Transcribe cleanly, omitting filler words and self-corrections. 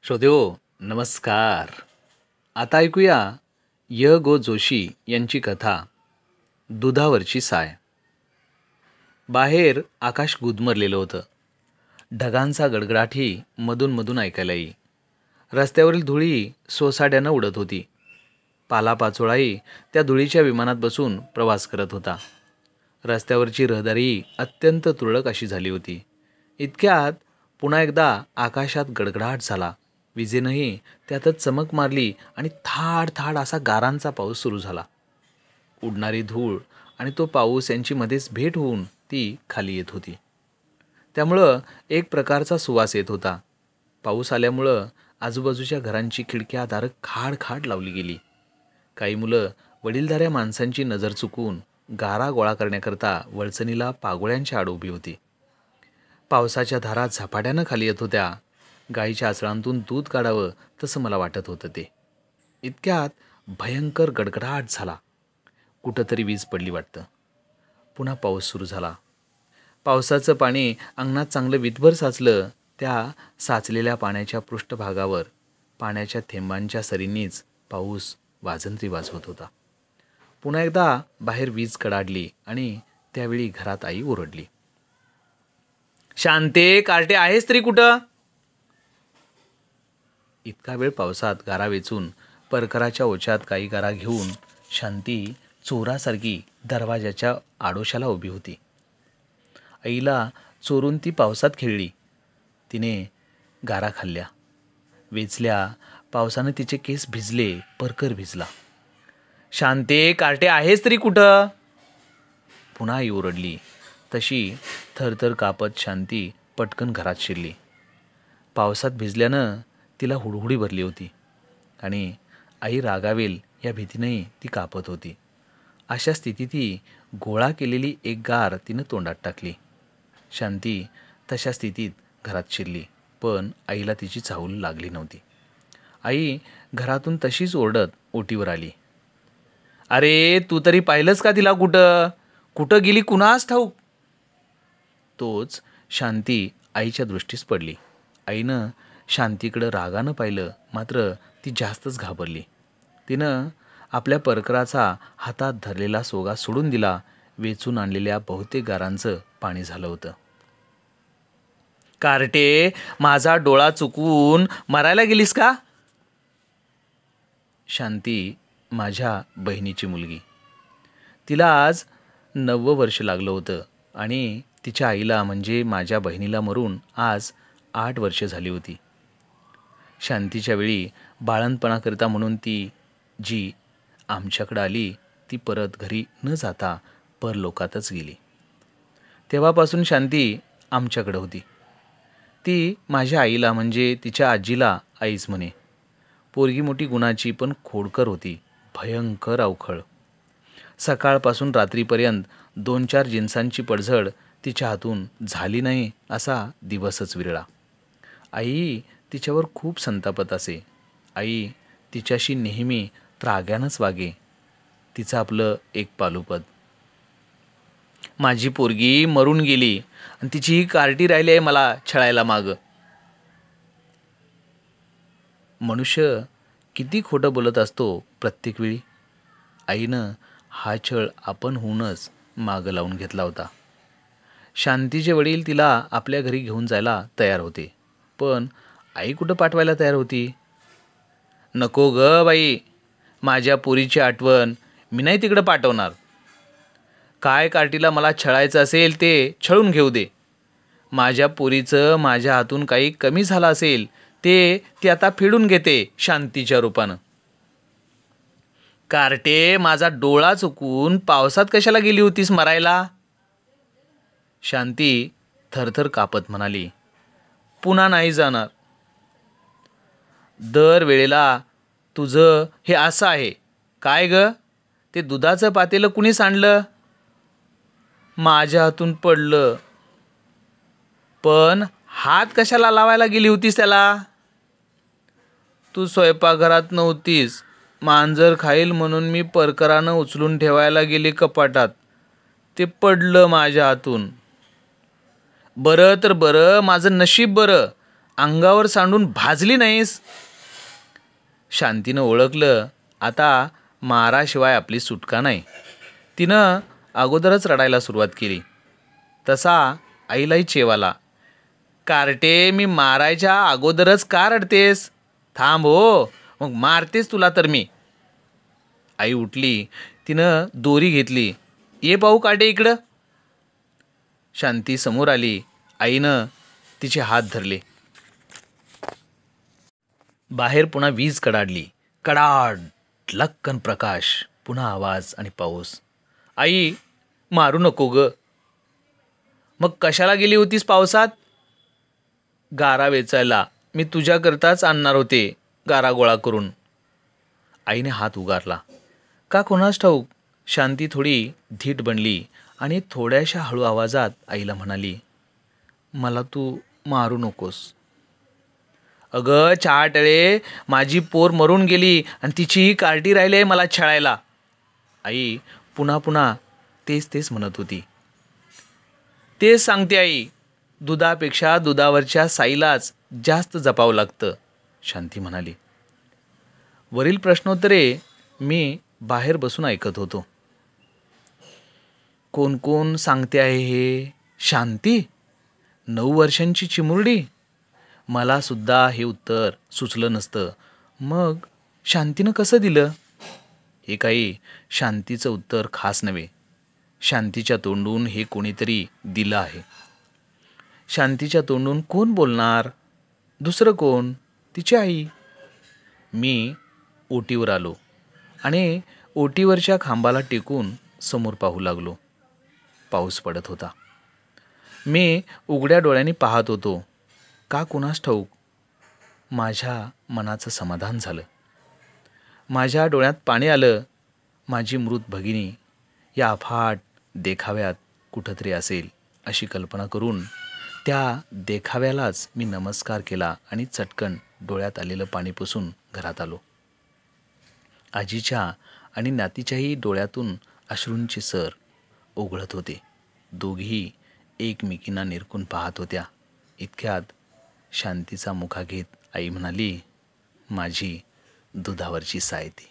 श्रोतेहो नमस्कार. आता ऐकूया गो जोशी यांची कथा दुधावरची साय. बाहेर आकाश गुदमरलेलं होतं. ढगांचा गडगडाटही मधून मधून ऐकायला येई. रस्त्यावरील धुळी सोसाट्यानं उडत होती. पालापाचोळाही त्या धुळीच्या विमानात बसून प्रवास करत होता. रस्त्यावरची रहदारी अत्यंत तुरळक अशी झाली होती. इतक्यात पुन्हा एकदा आकाशात गडगडाट झाला. विजेनंही त्यातच चमक मारली आणि थाड थाड असा गारांचा पाऊस सुरू झाला. उडणारी धूळ आणि तो पाऊस यांची मध्येच भेट होऊन ती खाली येत होती. त्यामुळं एक प्रकारचा सुवास येत होता. पाऊस आल्यामुळं आजूबाजूच्या घरांची खिडक्या दारं खाड खाड लावली गेली. काही मुलं वडीलधाऱ्या माणसांची नजर चुकवून गारा गोळा करण्याकरता वळचणीला पागोळ्यांच्या आड उभी होती. पावसाच्या धारा झपाट्यानं खाली येत होत्या. गाईच्या आचळांतून दूध काढावं तसं मला वाटत होतं ते. इतक्यात भयंकर गडगडाट झाला. कुठंतरी वीज पडली वाटतं. पुन्हा पाऊस सुरू झाला. पावसाचं पाणी अंगणात चांगलं वितभर साचलं. त्या साचलेल्या पाण्याच्या पृष्ठभागावर पाण्याच्या थेंबांच्या सरींनीच पाऊस वाजंत्री वाजवत होता. पुन्हा एकदा बाहेर वीज कडाडली आणि त्यावेळी घरात आई ओरडली, "शांते, कार्टे आहेस तरी कुठं?" इतका वेळ पावसात गारा वेचून परकराच्या ओच्यात काही गारा घेऊन शांती चोरासारखी दरवाजाच्या आडोशाला उभी होती. आईला चोरून ती पावसात खेळली. तिने गारा खाल्ल्या, वेचल्या. पावसानं तिचे केस भिजले, परकर भिजला. "शांते, कार्टे आहेस तरी कुठं?" पुन्हा आई ओरडली. तशी थरथर कापत शांती पटकन घरात शिरली. पावसात भिजल्यानं तिला हुडहुडी भरली होती आणि आई रागावेल या भीतीनेही ती कापत होती. अशा स्थितीत ती गोळा केलेली एक गार तिनं तोंडात टाकली. शांती तशा स्थितीत घरात शिरली, पण आईला तिची चाहूल लागली नव्हती. आई घरातून तशीच ओरडत ओटीवर आली. "अरे, तू तरी पाहिलंस का तिला? कुठं कुठं गेली कुणास ठाऊक." तोच शांती आईच्या दृष्टीस पडली. आईनं शांतीकडं रागानं पाहिलं, मात्र ती जास्तच घाबरली. तिनं आपल्या परकराचा हातात धरलेला सोगा सोडून दिला. वेचून आणलेल्या बहुतेक गारांचं पाणी झालं होतं. "कार्टे, माझा डोळा चुकवून मरायला गेलीस का?" शांती माझ्या बहिणीची मुलगी. तिला आज 9वं वर्ष लागलं होतं आणि तिच्या आईला म्हणजे माझ्या बहिणीला मरून आज 8 वर्ष झाली होती. शांतीच्या वेळी बाळंतपणाकरिता म्हणून ती जी आमच्याकडं आली ती परत घरी न जाता परलोकातच गेली. तेव्हापासून शांती आमच्याकडं होती. ती माझ्या आईला म्हणजे तिच्या आजीला आईच म्हणे. पोरगी मोठी गुणाची, पण खोडकर होती, भयंकर अवखळ. सकाळपासून रात्रीपर्यंत 2-4 जिन्सांची पडझड तिच्या हातून झाली नाही असा दिवसच विरळा. आई तिच्यावर खूप संतापत असे. आई तिच्याशी नेहमी त्राग्यानंच वागे. तिचं आपलं एक पालुपद. "माझी पोरगी मरून गेली आणि तिची ही कार्टी राहिली आहे मला छळायला मागं." मनुष्य किती खोटं बोलत असतो प्रत्येक वेळी. आईनं हा छळ आपण होऊनच मागं लावून घेतला होता. शांतीचे वडील तिला आपल्या घरी घेऊन जायला तयार होते, पण आई कुठं पाठवायला तयार होती. "नको ग बाई, माझ्या पोरीची आठवण, मी नाही तिकडं पाठवणार. काय कार्टीला मला छळायचं असेल ते छळून घेऊ दे. माझ्या पोरीचं माझ्या हातून काही कमी झालं असेल ते ती आता फेडून घेते शांतीच्या रूपानं." "कार्टे, माझा डोळा चुकून पावसात कशाला गेली होतीस मरायला?" शांती थरथर कापत म्हणाली. "पुन्हा नाही जाणार. दर वेळेला तुझं हे असं आहे काय ग? ते दुधाचं पातेलं कुणी सांडलं?" "माझ्या हातून पडलं." "पण हात कशाला लावायला गेली होतीस त्याला?" "तू स्वयंपाकघरात नव्हतीस. मांजर खाईल म्हणून मी परकरानं उचलून ठेवायला गेले कपाटात. ते पडलं माझ्या हातून." "बरं तर बरं, माझं नशीब बरं. अंगावर सांडून भाजली नाहीस? शांतीनं ओळखलं आता माराशिवाय आपली सुटका नाही. तिनं अगोदरच रडायला सुरुवात केली. तसा आईलाही चेवाला. कार्टे, मी मारायच्या अगोदरच का रडतेस? थांब हो, मग मारतेस तुला तर मी. आई उठली. तिनं दोरी घेतली. ये पाहू कार्टे इकडं. शांती समोर आली. आईनं तिचे हात धरले. बाहेर पुन्हा वीज कडाडली. कडाड, लक्कन प्रकाश, पुन्हा आवाज आणि पाऊस. आई, मारू नको ग. मग कशाला गेली होतीस पावसात? गारा वेचायला. मी तुझ्याकरताच आणणार होते गारा गोळा करून. आईने हात उगारला. का कोणास ठाऊक शांती थोडी धीट बनली आणि थोड्याशा हळू आवाजात आईला म्हणाली, मला तू मारू नकोस. अगं चाटळे, माझी पोर मरून गेली आणि तिचीही कार्टी राहिले मला छळायला. आई पुन्हा पुन्हा तेच म्हणत होती. तेच सांगते आई, दुधापेक्षा दुधावरच्या साईलाच जास्त जपावं लागतं, शांती म्हणाली. वरील प्रश्नोत्तरे मी बाहेर बसून ऐकत होतो. कोण कोण सांगते आहे हे? शांती? 9 वर्षांची चिमुरडी? मला सुद्धा हे उत्तर सुचलं नसतं. मग शांतीनं कसं दिलं? हे काही शांतीचं उत्तर खास नव्हे. शांतीच्या तोंडून हे कोणीतरी दिलं आहे. शांतीच्या तोंडून कोण बोलणार? दुसरं कोण? तिची आई. मी ओटीवर आलो आणि ओटीवरच्या खांबाला टेकून समोर पाहू लागलो. पाऊस पडत होता. मी उघड्या डोळ्यांनी पाहत होतो. का कुणास ठाऊक माझ्या मनाचं समाधान झालं. माझ्या डोळ्यात पाणी आलं. माझी मृत भगिनी या अफाट देखाव्यात कुठंतरी असेल अशी कल्पना करून त्या देखाव्यालाच मी नमस्कार केला आणि चटकन डोळ्यात आलेलं पाणी पुसून घरात आलो. आजीच्या आणि नातीच्याही डोळ्यातून अश्रूंचे सर ओघळत होते. दोघीही एकमेकींना निरखून पाहत होत्या. इतक्यात शांतीचा मुखाघेत आई म्हणाली, माझी दुधावरची साय ती.